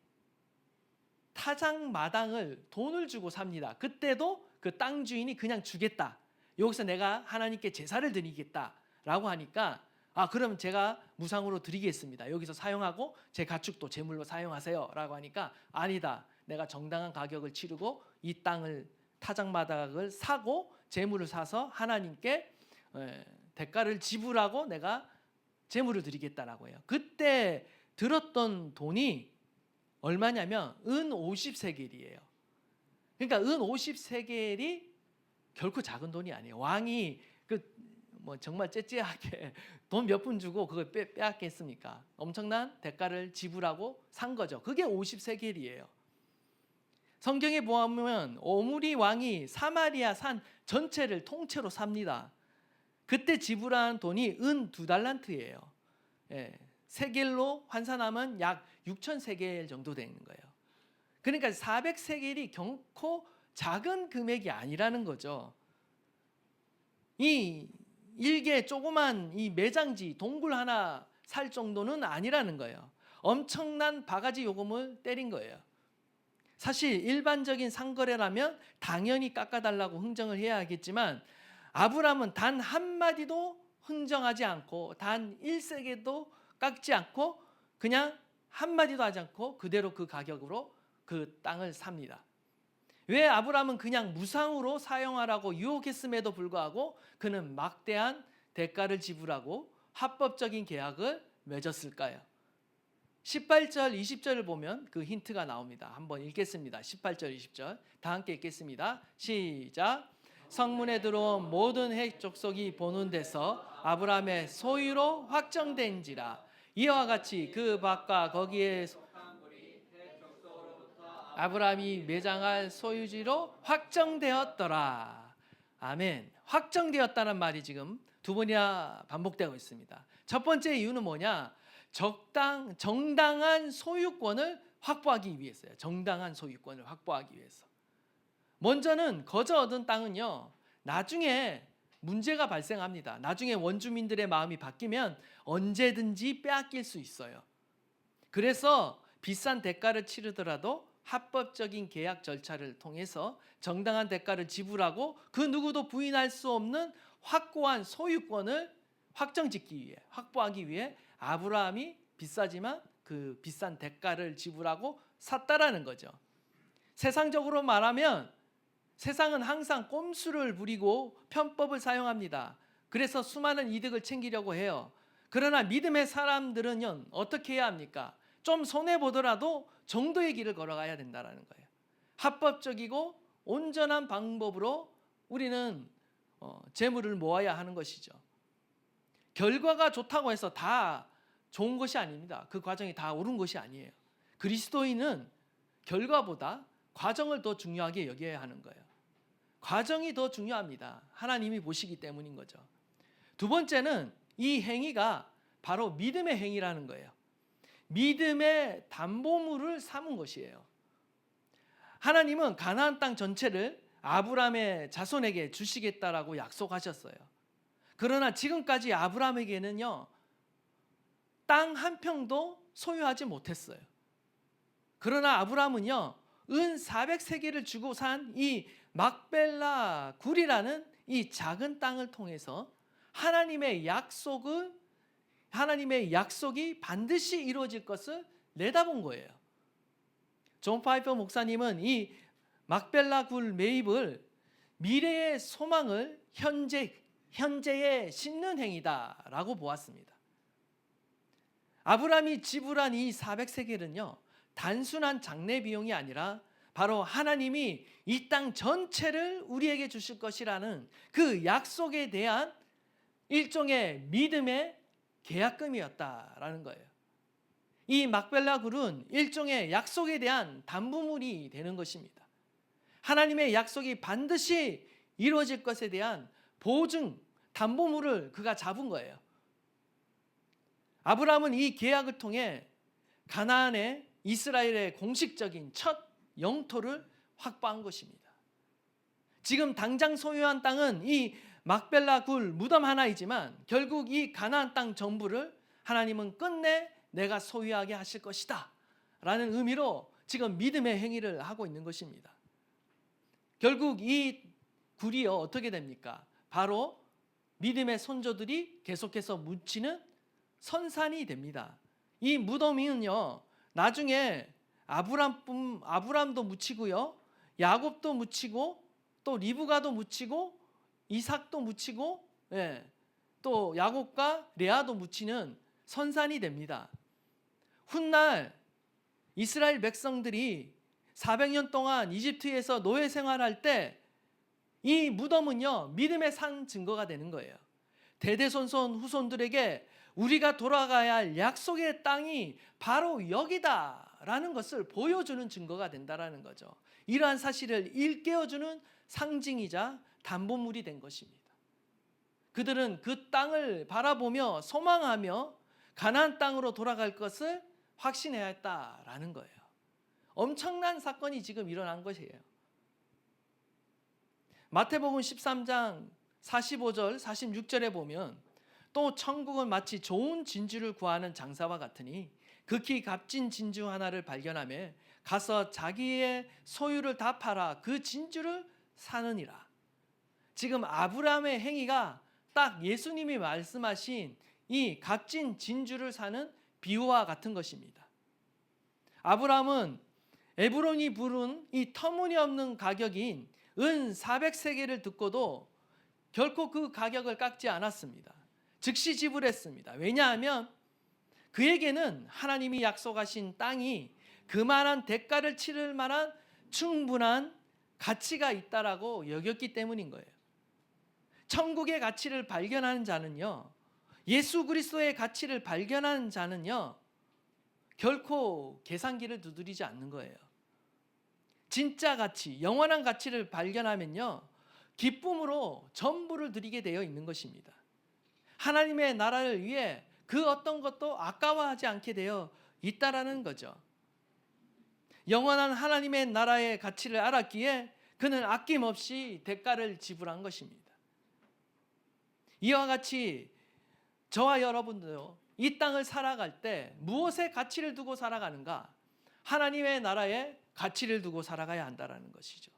타작 마당을 돈을 주고 삽니다. 그때도 그 땅 주인이 그냥 주겠다. 여기서 내가 하나님께 제사를 드리겠다라고 하니까 그럼 제가 무상으로 드리겠습니다. 여기서 사용하고 제 가축도 제물로 사용하세요라고 하니까 아니다. 내가 정당한 가격을 치르고 이 땅을 타작 마당을 사고 제물을 사서 하나님께 대가를 지불하고 내가 제물을 드리겠다라고 해요. 그때 들었던 돈이 얼마냐면 은 50세겔이에요. 그러니까 은 50세겔이 결코 작은 돈이 아니에요. 왕이 정말 째째하게 돈 몇 푼 주고 그걸 빼앗겠습니까? 엄청난 대가를 지불하고 산 거죠. 그게 50세겔이에요. 성경에 보면 오므리 왕이 사마리아 산 전체를 통째로 삽니다. 그때 지불한 돈이 은 2달란트예요. 세겔로 환산하면 약 6,000세겔 정도 되는 거예요. 그러니까 400세겔이 결코 작은 금액이 아니라는 거죠. 이 일개 조그만 이 매장지 동굴 하나 살 정도는 아니라는 거예요. 엄청난 바가지 요금을 때린 거예요. 사실 일반적인 상거래라면 당연히 깎아달라고 흥정을 해야 하겠지만 아브라함은 단 한마디도 흥정하지 않고 단 1세겔도 깎지 않고 그냥 한마디도 하지 않고 그대로 그 가격으로 그 땅을 삽니다. 왜 아브라함은 그냥 무상으로 사용하라고 유혹했음에도 불구하고 그는 막대한 대가를 지불하고 합법적인 계약을 맺었을까요? 18절 20절을 보면 그 힌트가 나옵니다. 한번 읽겠습니다. 18절 20절 다 함께 읽겠습니다. 시작. 성문에 들어온 모든 헷 족속이 보는 데서 아브라함의 소유로 확정된지라. 이와 같이 그 밭과 거기에 아브라함이 매장할 소유지로 확정되었더라. 아멘. 확정되었다는 말이 지금 두 번이나 반복되고 있습니다. 첫 번째 이유는 뭐냐? 정당한 소유권을 확보하기 위해서요. 정당한 소유권을 확보하기 위해서. 먼저는 거저 얻은 땅은요, 나중에 문제가 발생합니다. 나중에 원주민들의 마음이 바뀌면 언제든지 빼앗길 수 있어요. 그래서 비싼 대가를 치르더라도 합법적인 계약 절차를 통해서 정당한 대가를 지불하고 그 누구도 부인할 수 없는 확고한 소유권을 확보하기 위해 아브라함이 비싸지만 그 비싼 대가를 지불하고 샀다라는 거죠. 세상적으로 말하면 세상은 항상 꼼수를 부리고 편법을 사용합니다. 그래서 수많은 이득을 챙기려고 해요. 그러나 믿음의 사람들은요, 어떻게 해야 합니까? 좀 손해보더라도 정도의 길을 걸어가야 된다는 거예요. 합법적이고 온전한 방법으로 우리는 재물을 모아야 하는 것이죠. 결과가 좋다고 해서 다 좋은 것이 아닙니다. 그 과정이 다 옳은 것이 아니에요. 그리스도인은 결과보다 과정을 더 중요하게 여겨야 하는 거예요. 과정이 더 중요합니다. 하나님이 보시기 때문인 거죠. 두 번째는 이 행위가 바로 믿음의 행위라는 거예요. 믿음의 담보물을 삼은 것이에요. 하나님은 가나안 땅 전체를 아브라함의 자손에게 주시겠다라고 약속하셨어요. 그러나 지금까지 아브라함에게는요, 땅 한 평도 소유하지 못했어요. 그러나 아브라함은요, 은 400세겔을 주고 산 이 막벨라 굴이라는 이 작은 땅을 통해서 하나님의 약속이 반드시 이루어질 것을 내다본 거예요. 존 파이퍼 목사님은 이 막벨라 굴 매입을 미래의 소망을 현재에 심는 행위다라고 보았습니다. 아브라함이 지불한 이 400세겔은요, 단순한 장례 비용이 아니라 바로 하나님이 이 땅 전체를 우리에게 주실 것이라는 그 약속에 대한 일종의 믿음의 계약금이었다라는 거예요. 이 막벨라 굴은 일종의 약속에 대한 담보물이 되는 것입니다. 하나님의 약속이 반드시 이루어질 것에 대한 보증, 담보물을 그가 잡은 거예요. 아브라함은 이 계약을 통해 가나안의 이스라엘의 공식적인 첫 영토를 확보한 것입니다. 지금 당장 소유한 땅은 이 막벨라 굴 무덤 하나이지만 결국 이 가나안 땅 전부를 하나님은 끝내 내가 소유하게 하실 것이다 라는 의미로 지금 믿음의 행위를 하고 있는 것입니다. 결국 이 굴이요, 어떻게 됩니까? 바로 믿음의 손조들이 계속해서 묻히는 선산이 됩니다. 이 무덤이는요, 나중에 아브람도 묻히고요, 야곱도 묻히고, 또 리브가도 묻히고, 이삭도 묻히고, 또 야곱과 레아도 묻히는 선산이 됩니다. 훗날 이스라엘 백성들이 400년 동안 이집트에서 노예 생활할 때 이 무덤은요, 믿음의 산 증거가 되는 거예요. 대대손손 후손들에게 우리가 돌아가야 할 약속의 땅이 바로 여기다라는 것을 보여주는 증거가 된다라는 거죠. 이러한 사실을 일깨워주는 상징이자 담보물이 된 것입니다. 그들은 그 땅을 바라보며 소망하며 가나안 땅으로 돌아갈 것을 확신해야 했다라는 거예요. 엄청난 사건이 지금 일어난 것이에요. 마태복음 13장 45절 46절에 보면 또 천국은 마치 좋은 진주를 구하는 장사와 같으니 극히 값진 진주 하나를 발견하며 가서 자기의 소유를 다 팔아 그 진주를 사느니라. 지금 아브라함의 행위가 딱 예수님이 말씀하신 이 값진 진주를 사는 비유와 같은 것입니다. 아브라함은 에브론이 부른 이 터무니없는 가격인 은 400세겔을 듣고도 결코 그 가격을 깎지 않았습니다. 즉시 지불했습니다. 왜냐하면 그에게는 하나님이 약속하신 땅이 그만한 대가를 치를 만한 충분한 가치가 있다라고 여겼기 때문인 거예요. 천국의 가치를 발견하는 자는요, 예수 그리스도의 가치를 발견하는 자는요, 결코 계산기를 두드리지 않는 거예요. 진짜 가치, 영원한 가치를 발견하면요, 기쁨으로 전부를 드리게 되어 있는 것입니다. 하나님의 나라를 위해 그 어떤 것도 아까워하지 않게 되어 있다라는 거죠. 영원한 하나님의 나라의 가치를 알았기에 그는 아낌없이 대가를 지불한 것입니다. 이와 같이 저와 여러분도 이 땅을 살아갈 때 무엇에 가치를 두고 살아가는가? 하나님의 나라의 가치를 두고 살아가야 한다라는 것이죠.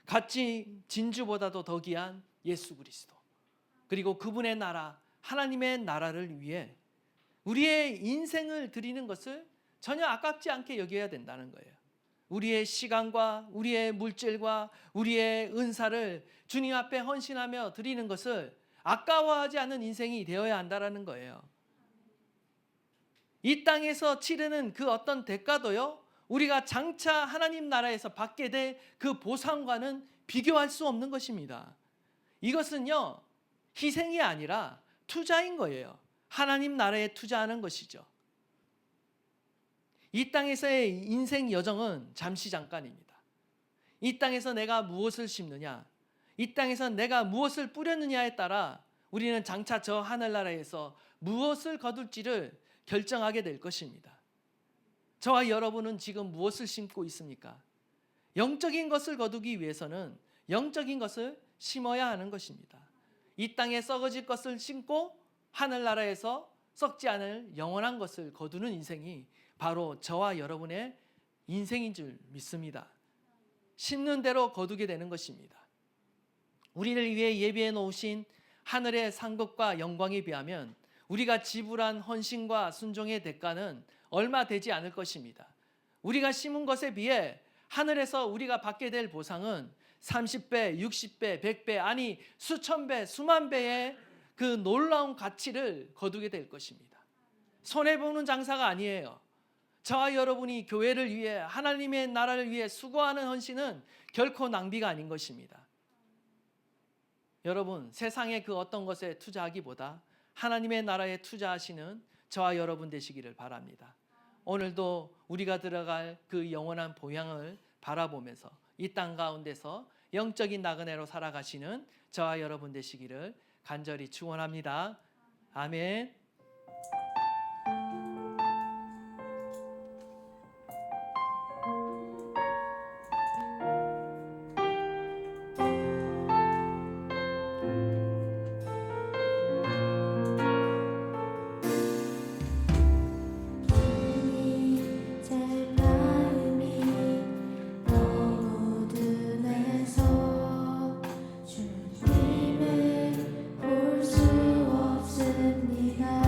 가치 진주보다도 더 귀한 예수 그리스도, 그리고 그분의 나라, 하나님의 나라를 위해 우리의 인생을 드리는 것을 전혀 아깝지 않게 여겨야 된다는 거예요. 우리의 시간과 우리의 물질과 우리의 은사를 주님 앞에 헌신하며 드리는 것을 아까워하지 않는 인생이 되어야 한다는 거예요. 이 땅에서 치르는 그 어떤 대가도요, 우리가 장차 하나님 나라에서 받게 될 그 보상과는 비교할 수 없는 것입니다. 이것은요, 희생이 아니라 투자인 거예요. 하나님 나라에 투자하는 것이죠. 이 땅에서의 인생 여정은 잠시 잠깐입니다. 이 땅에서 내가 무엇을 심느냐, 이 땅에서 내가 무엇을 뿌렸느냐에 따라 우리는 장차 저 하늘나라에서 무엇을 거둘지를 결정하게 될 것입니다. 저와 여러분은 지금 무엇을 심고 있습니까? 영적인 것을 거두기 위해서는 영적인 것을 심어야 하는 것입니다. 이 땅에 썩어질 것을 심고 하늘나라에서 썩지 않을 영원한 것을 거두는 인생이 바로 저와 여러분의 인생인 줄 믿습니다. 심는 대로 거두게 되는 것입니다. 우리를 위해 예비해 놓으신 하늘의 상급과 영광에 비하면 우리가 지불한 헌신과 순종의 대가는 얼마 되지 않을 것입니다. 우리가 심은 것에 비해 하늘에서 우리가 받게 될 보상은 30배, 60배, 100배, 아니 수천 배, 수만 배의 그 놀라운 가치를 거두게 될 것입니다. 손해보는 장사가 아니에요. 저와 여러분이 교회를 위해, 하나님의 나라를 위해 수고하는 헌신은 결코 낭비가 아닌 것입니다. 여러분, 세상의 그 어떤 것에 투자하기보다 하나님의 나라에 투자하시는 저와 여러분 되시기를 바랍니다. 오늘도 우리가 들어갈 그 영원한 보양을 바라보면서 이 땅 가운데서 영적인 나그네로 살아가시는 저와 여러분 되시기를 간절히 축원합니다. 아멘. 제 마음이 너무 둔해서 주님을 볼 수 없습니다.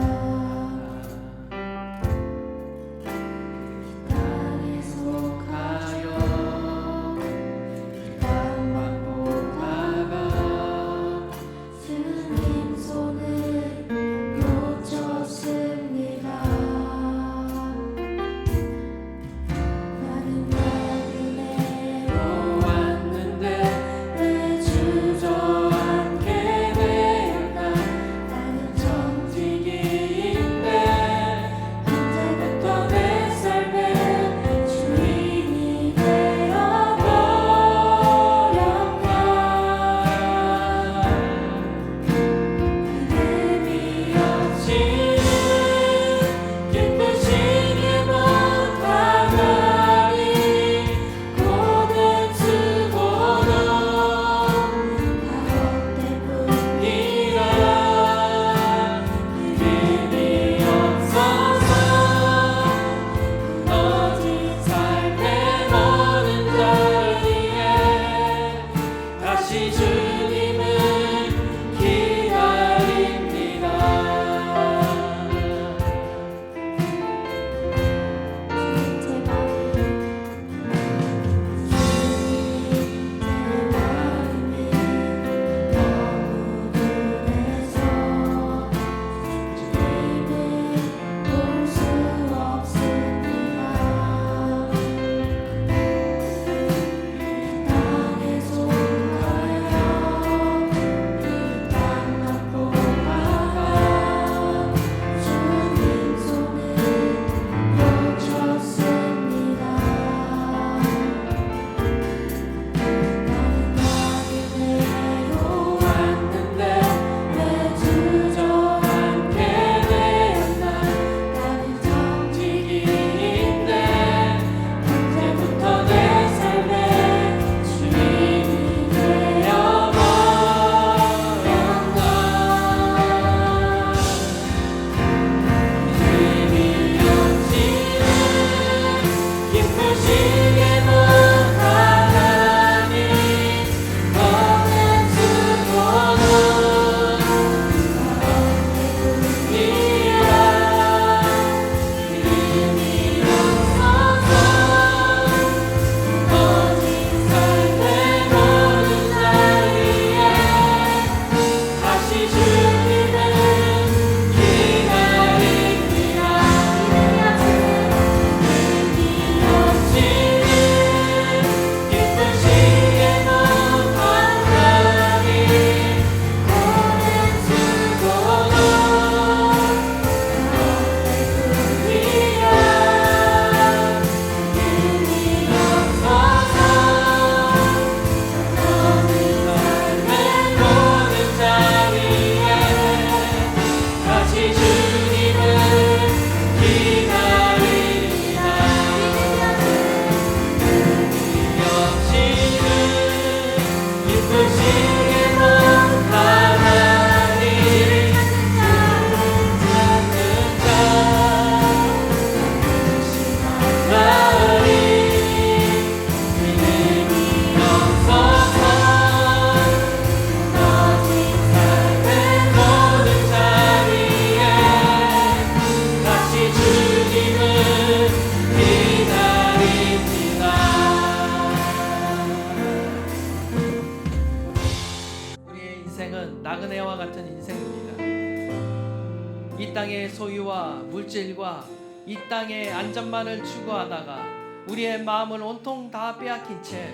소유와 물질과 이 땅의 안전만을 추구하다가 우리의 마음을 온통 다 빼앗긴 채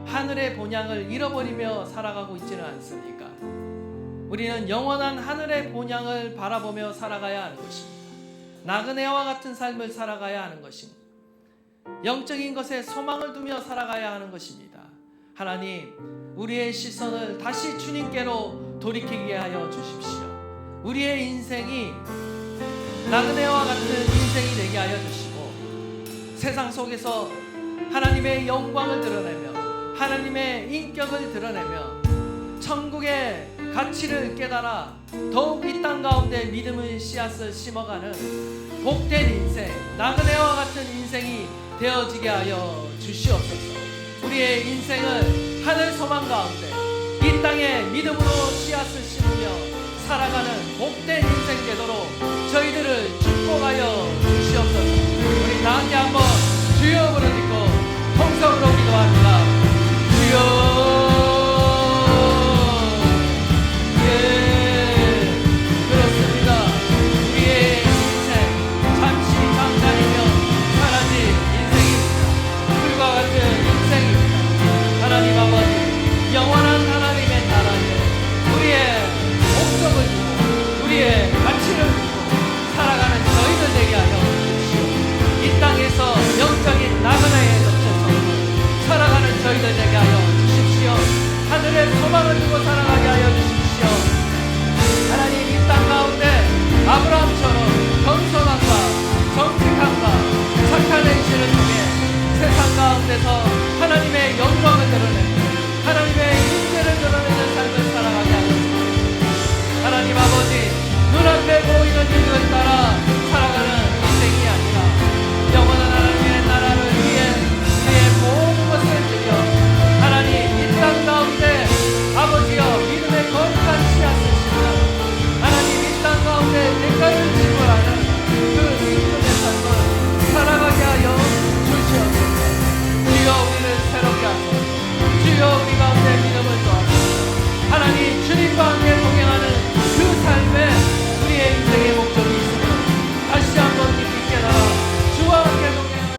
하늘의 본향을 잃어버리며 살아가고 있지는 않습니까? 우리는 영원한 하늘의 본향을 바라보며 살아가야 하는 것입니다. 나그네와 같은 삶을 살아가야 하는 것입니다. 영적인 것에 소망을 두며 살아가야 하는 것입니다. 하나님, 우리의 시선을 다시 주님께로 돌이키게 하여 주십시오. 우리의 인생이 나그네와 같은 인생이 되게 하여 주시고 세상 속에서 하나님의 영광을 드러내며 하나님의 인격을 드러내며 천국의 가치를 깨달아 더욱 이 땅 가운데 믿음의 씨앗을 심어가는 복된 인생, 나그네와 같은 인생이 되어지게 하여 주시옵소서. 우리의 인생을 하늘 소망 가운데 이 땅에 믿음으로 씨앗을 심으며 살아가는 복된 인생 되도록 저희들을 축복하여 주시옵소서. 우리 다 함께 한번 주여 부르짖고 통성으로 기도합니다. 주여. 하나님 아버지, 영원한 하나님의 나라에 우리의 목적을 두고 우리의 가치를 두고 살아가는 저희들 되게 하여 주시오. 이 땅에서 영적인 나그네에 덮쳐서 살아가는 저희들 되게 하여 주십시오. 하늘의 소망을 두고 살아가게 하여 주십시오. 하나님, 이 땅 가운데 아브라함처럼 겸손함과 정직함과 착한 행실을 통해 세상 가운데서 하나님의 영광을 드러내고 하나님의 인재를 드러내는 삶을 살아가게 하옵소서. 하나님 아버지, 눈앞에 보이는 일을 따라 살아가는